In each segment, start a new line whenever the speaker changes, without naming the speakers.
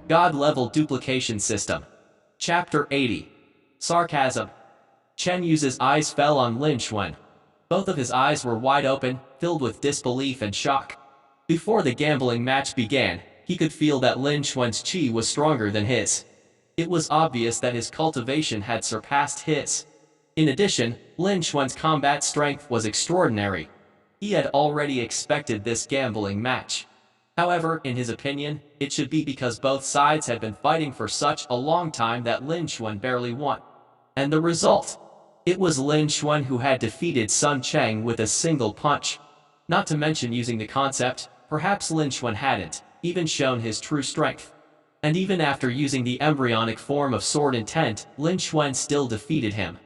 God-level duplication system. Chapter 80. Sarcasm. Chen Yu's eyes fell on Lin Xuan. Both of his eyes were wide open, filled with disbelief and shock. Before the gambling match began, he could feel that Lin Xuan's qi was stronger than his. It was obvious that his cultivation had surpassed his. In addition, Lin Xuan's combat strength was extraordinary. He had already expected this gambling match. However, in his opinion, it should be because both sides had been fighting for such a long time that Lin Xuan barely won. And the result? It was Lin Xuan who had defeated Sun Cheng with a single punch. Not to mention using the concept, perhaps Lin Xuan hadn't even shown his true strength. And even after using the embryonic form of sword intent, Lin Xuan still defeated him.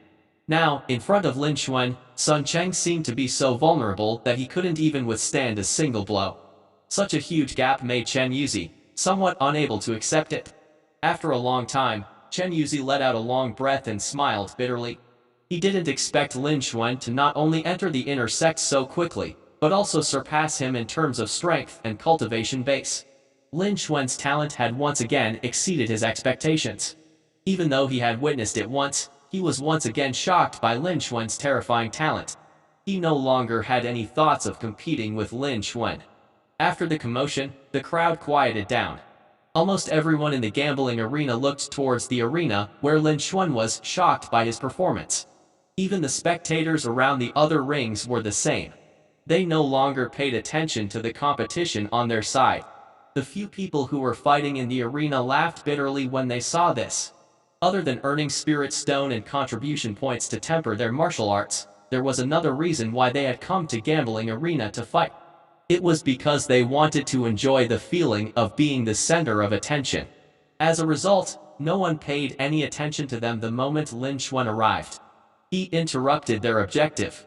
Now, in front of Lin Xuan, Sun Cheng seemed to be so vulnerable that he couldn't even withstand a single blow. Such a huge gap made Chen Yuzi somewhat unable to accept it. After a long time, Chen Yuzi let out a long breath and smiled bitterly. He didn't expect Lin Xuan to not only enter the inner sect so quickly, but also surpass him in terms of strength and cultivation base. Lin Xuan's talent had once again exceeded his expectations. Even though he had witnessed it once, he was once again shocked by Lin Xuan's terrifying talent. He no longer had any thoughts of competing with Lin Xuan. After the commotion, the crowd quieted down. Almost everyone in the gambling arena looked towards the arena where Lin Xuan was, shocked by his performance. Even the spectators around the other rings were the same. They no longer paid attention to the competition on their side. The few people who were fighting in the arena laughed bitterly when they saw this. Other than earning spirit stone and contribution points to temper their martial arts, there was another reason why they had come to gambling arena to fight. It was because they wanted to enjoy the feeling of being the center of attention. As a result, no one paid any attention to them the moment Lin Xuan arrived. He interrupted their objective.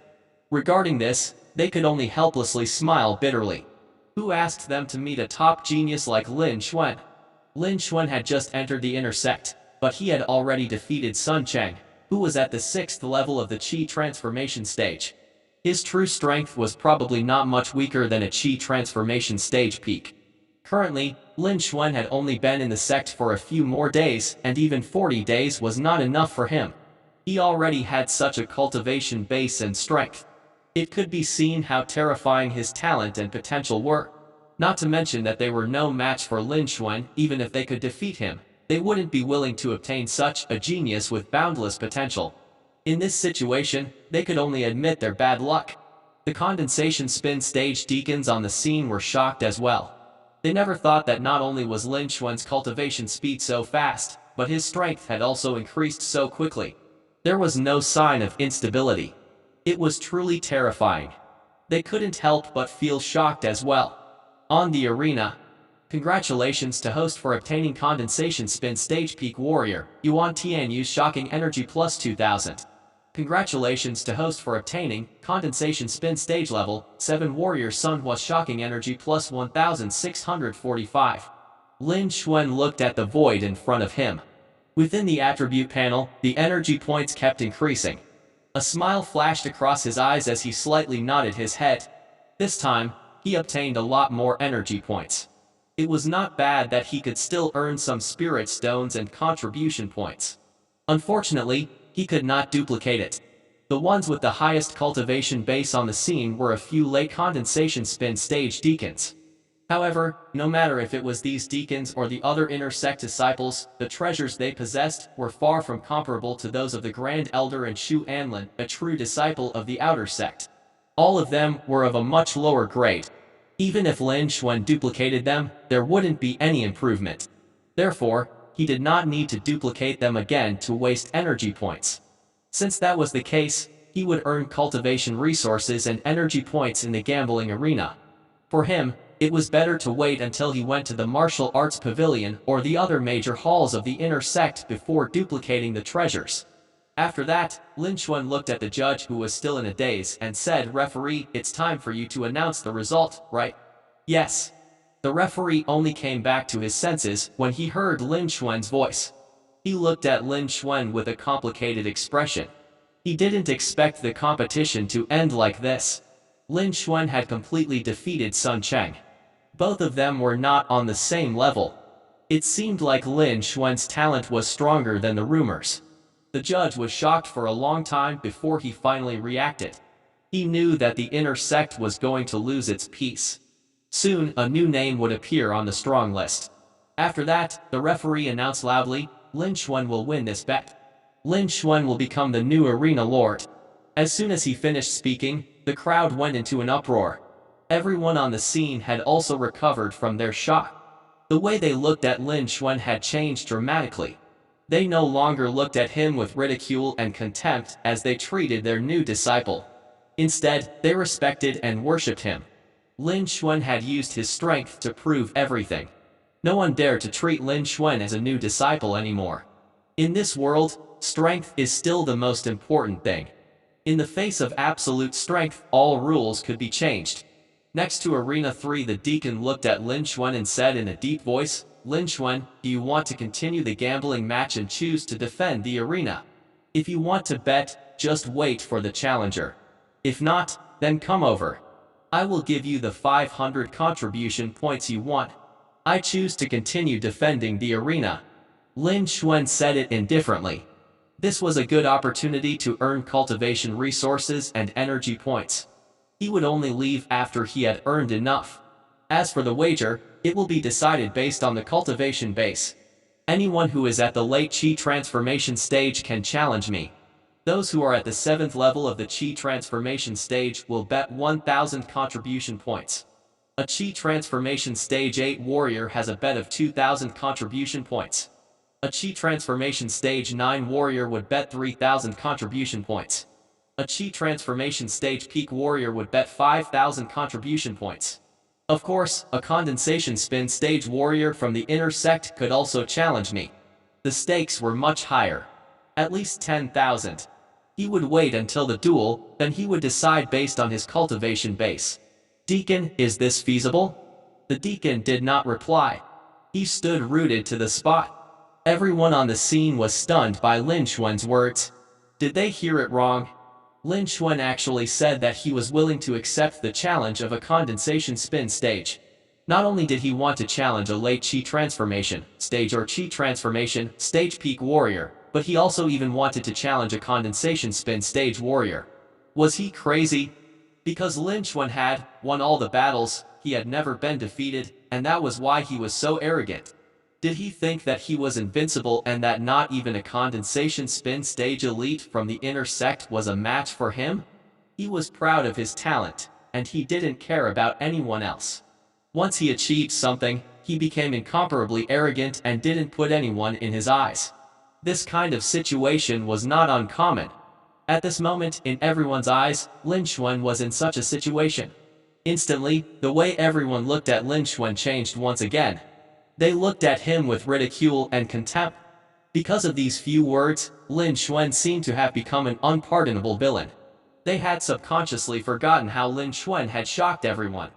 Regarding this, they could only helplessly smile bitterly. Who asked them to meet a top genius like Lin Xuan? Lin Xuan had just entered the inner sect, but he had already defeated Sun Cheng, who was at the 6th level of the Qi transformation stage. His true strength was probably not much weaker than a Qi transformation stage peak. Currently, Lin Xuan had only been in the sect for a few more days, and even 40 days was not enough for him. He already had such a cultivation base and strength. It could be seen how terrifying his talent and potential were. Not to mention that they were no match for Lin Xuan. Even if they could defeat him, they wouldn't be willing to obtain such a genius with boundless potential. In this situation, they could only admit their bad luck. The condensation spin stage deacons on the scene were shocked as well. They never thought that not only was Lin Xuan's cultivation speed so fast, but his strength had also increased so quickly. There was no sign of instability. It was truly terrifying. They couldn't help but feel shocked as well. On the arena. Congratulations to host for obtaining condensation spin stage peak warrior, Yuan Tianyu's shocking energy plus 2000. Congratulations to host for obtaining condensation spin stage level 7 warrior Sunhua shocking energy plus 1645. Lin Xuan looked at the void in front of him. Within the attribute panel, the energy points kept increasing. A smile flashed across his eyes as he slightly nodded his head. This time, he obtained a lot more energy points. It was not bad that he could still earn some spirit stones and contribution points. Unfortunately, he could not duplicate it. The ones with the highest cultivation base on the scene were a few late condensation spin stage deacons. However, no matter if it was these deacons or the other inner sect disciples, the treasures they possessed were far from comparable to those of the Grand Elder and Shu Anlin, a true disciple of the outer sect. All of them were of a much lower grade. Even if Lin Xuan duplicated them, there wouldn't be any improvement. Therefore, he did not need to duplicate them again to waste energy points. Since that was the case, he would earn cultivation resources and energy points in the gambling arena. For him, it was better to wait until he went to the martial arts pavilion or the other major halls of the inner sect before duplicating the treasures. After that, Lin Xuan looked at the judge who was still in a daze and said, "Referee, it's time for you to announce the result, right?" "Yes." The referee only came back to his senses when he heard Lin Xuan's voice. He looked at Lin Xuan with a complicated expression. He didn't expect the competition to end like this. Lin Xuan had completely defeated Sun Cheng. Both of them were not on the same level. It seemed like Lin Xuan's talent was stronger than the rumors. The judge was shocked for a long time before he finally reacted. He knew that the inner sect was going to lose its peace. Soon, a new name would appear on the strong list. After that, the referee announced loudly, Lin Xuan will win this bet. Lin Xuan will become the new arena lord. As soon as he finished speaking, the crowd went into an uproar. Everyone on the scene had also recovered from their shock. The way they looked at Lin Xuan had changed dramatically. They no longer looked at him with ridicule and contempt as they treated their new disciple. Instead, they respected and worshipped him. Lin Xuan had used his strength to prove everything. No one dared to treat Lin Xuan as a new disciple anymore. In this world, strength is still the most important thing. In the face of absolute strength, all rules could be changed. Next to Arena 3, the deacon looked at Lin Xuan and said in a deep voice, Lin Xuan, do you want to continue the gambling match and choose to defend the arena? If you want to bet, just wait for the challenger. If not, then come over. I will give you the 500 contribution points you want. I choose to continue defending the arena. Lin Xuan said it indifferently. This was a good opportunity to earn cultivation resources and energy points. He would only leave after he had earned enough. As for the wager, it will be decided based on the cultivation base. Anyone who is at the late Qi transformation stage can challenge me. Those who are at the 7th level of the Qi transformation stage will bet 1,000 contribution points. A Qi transformation stage 8 warrior has a bet of 2,000 contribution points. A Qi transformation stage 9 warrior would bet 3,000 contribution points. A Qi transformation stage peak warrior would bet 5,000 contribution points. Of course, a condensation spin stage warrior from the inner sect could also challenge me. The stakes were much higher. At least 10,000. He would wait until the duel, then he would decide based on his cultivation base. Deacon, is this feasible? The deacon did not reply. He stood rooted to the spot. Everyone on the scene was stunned by Lin Xuan's words. Did they hear it wrong? Lin Xuan actually said that he was willing to accept the challenge of a condensation spin stage. Not only did he want to challenge a late Qi transformation stage or Qi transformation stage peak warrior, but he also even wanted to challenge a condensation spin stage warrior. Was he crazy? Because Lin Xuan had won all the battles, he had never been defeated, and that was why he was so arrogant. Did he think that he was invincible and that not even a condensation spin stage elite from the inner sect was a match for him? He was proud of his talent, and he didn't care about anyone else. Once he achieved something, he became incomparably arrogant and didn't put anyone in his eyes. This kind of situation was not uncommon. At this moment, in everyone's eyes, Lin Xuan was in such a situation. Instantly, the way everyone looked at Lin Xuan changed once again. They looked at him with ridicule and contempt. Because of these few words, Lin Xuan seemed to have become an unpardonable villain. They had subconsciously forgotten how Lin Xuan had shocked everyone.